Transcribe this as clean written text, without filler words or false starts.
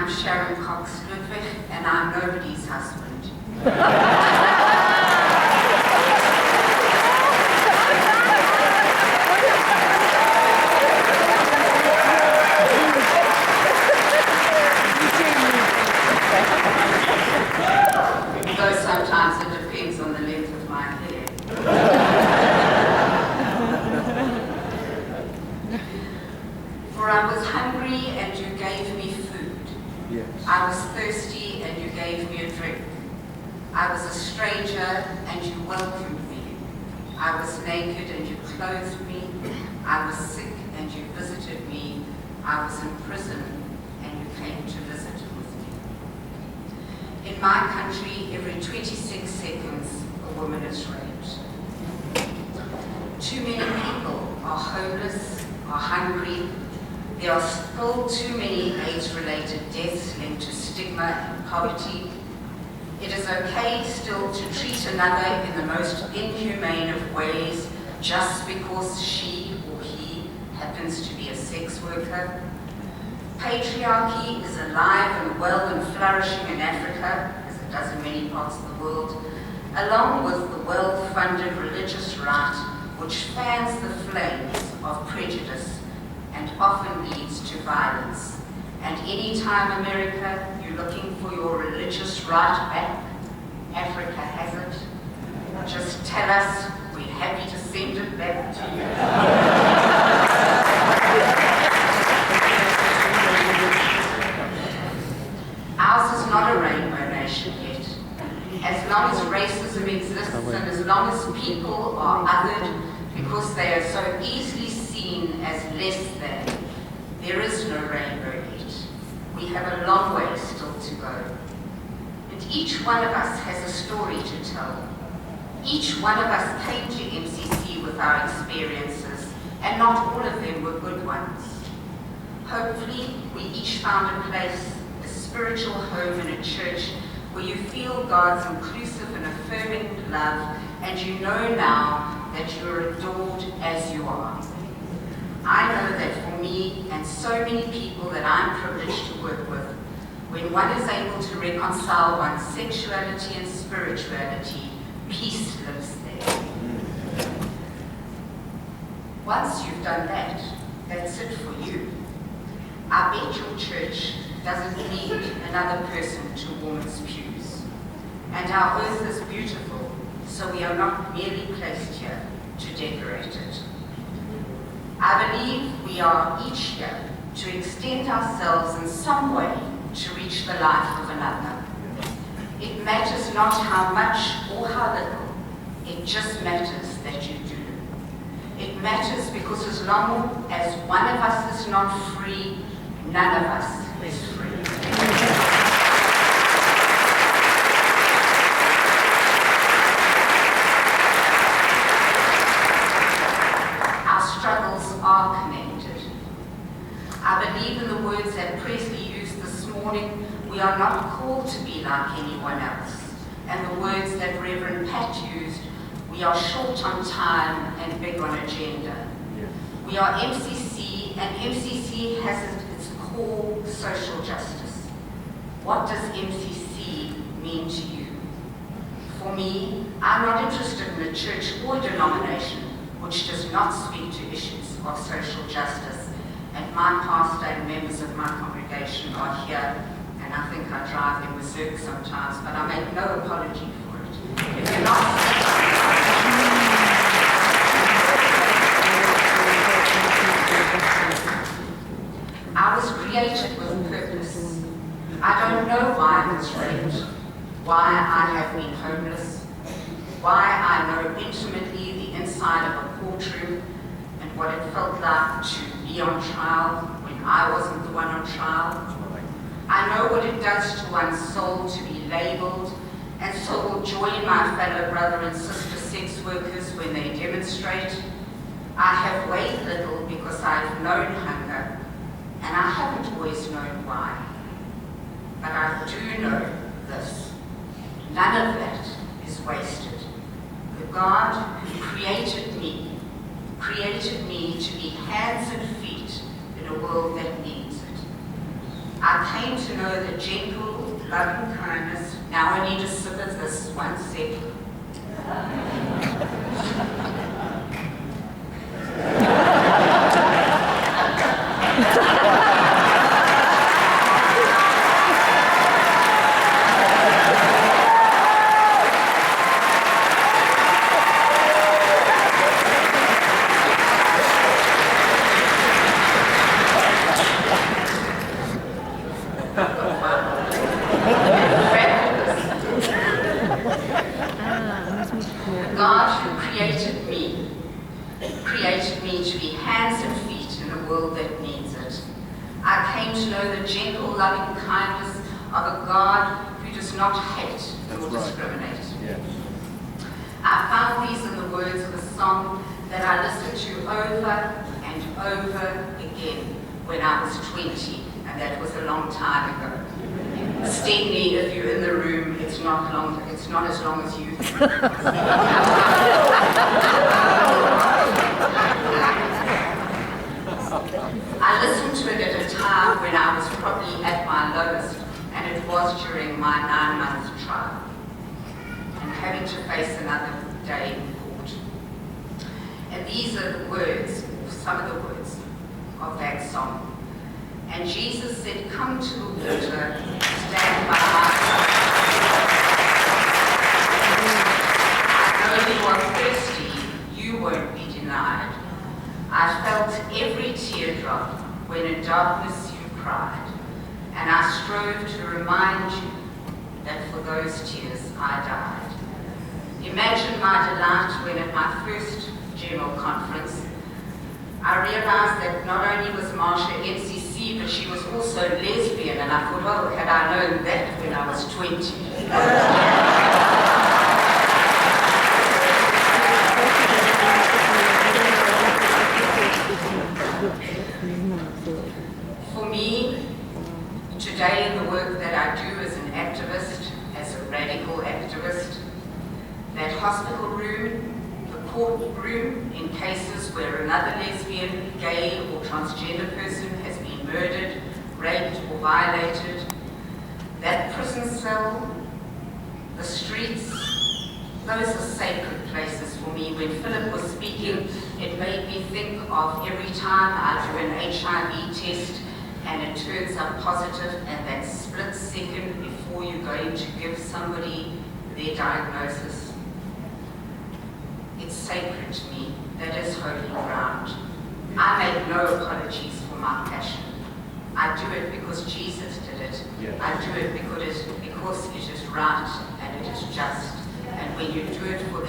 I'm Sharon Cox Ludwig, and I'm nobody's husband. Though sometimes it depends on the length of my hair. For I was hungry and you gave me food. Yes. I was thirsty and you gave me a drink. I was a stranger and you welcomed me. I was naked and you clothed me. I was sick and you visited me. I was in prison and you came to visit with me. In my country, every 26 seconds, a woman is raped. Too many people are homeless, are hungry. There are still too many AIDS-related deaths linked to stigma and poverty. It is okay still to treat another in the most inhumane of ways just because she or he happens to be a sex worker. Patriarchy is alive and well and flourishing in Africa, as it does in many parts of the world, along with the well-funded religious right, which fans the flames of prejudice and often leads to violence. And anytime, America, you're looking for your religious right back, Africa has it. Just tell us, we're happy to send it back to you. Ours is not a rainbow nation yet. As long as racism exists and as long as people are othered because they are so easily seen as less than, there is no rainbow yet. We have a long way still to go. And each one of us has a story to tell. Each one of us came to MCC with our experiences, and not all of them were good ones. Hopefully, we each found a place, a spiritual home in a church where you feel God's inclusive and affirming love, and you know now that you're adored as you are. I know that for me and so many people that I'm privileged to work with, when one is able to reconcile one's sexuality and spirituality, peace lives there. Once you've done that, that's it for you. I bet your church doesn't need another person to warm its pews. And our earth is beautiful, so we are not merely placed here to decorate it. I believe we are each here to extend ourselves in some way to reach the life of another. It matters not how much or how little, it just matters that you do. It matters because as long as one of us is not free, none of us is free. Are connected. I believe in the words that Presley used this morning, we are not called to be like anyone else. And the words that Reverend Pat used, we are short on time and big on agenda. Yes. We are MCC, and MCC has at its core social justice. What does MCC mean to you? For me, I'm not interested in a church or denomination which does not speak to issues of social justice, and my pastor and members of my congregation are here, and I think I drive them berserk sometimes, but I make no apology for it. If you're not, I was created with purpose. I don't know why I was raped, why I have been homeless, why I know intimately the inside of a courtroom, what it felt like to be on trial when I wasn't the one on trial. I know what it does to one's soul to be labeled, and so will join my fellow brother and sister sex workers when they demonstrate. I have weighed little because I've known hunger, and I haven't always known why. But I do know this: none of that is wasted. The God who created me to be hands and feet in a world that needs it. I came to know the gentle, loving kindness. Now I need a sip of this, 1 second. God who created me to be hands and feet in a world that needs it. I came to know the gentle, loving kindness of a God who does not hate nor discriminate. Yeah. I found these in the words of a song that I listened to over and over again when I was 20, and that was a long time ago. Stepney, if you're in the room, it's not as long as you think. I listened to it at a time when I was probably at my lowest, and it was during my 9-month trial, and having to face another day in court. And these are the words, some of the words of that song. And Jesus said, "Come to the water, stand by my side. I know you are thirsty, you won't be denied. I felt every teardrop when in darkness you cried, and I strove to remind you that for those tears I died." Imagine my delight when at my first General conference, I realized that not only was Marsha MCC, but she was also lesbian, and I thought, well, had I known that when I was 20. For me, today in the work that I do as an activist, as a radical activist, that hospital room, the court room in cases where another lesbian, gay or transgender person has been murdered, raped or violated, that prison cell, the streets, those are sacred places for me. When Philip was speaking, it made me think of every time I do an HIV test and it turns up positive, and that split second before you're going to give somebody their diagnosis. It's sacred to me. That is holy ground. I make no apologies for my passion. I do it because Jesus did it. Yeah. I do it because it is right and it is just. And when you do it for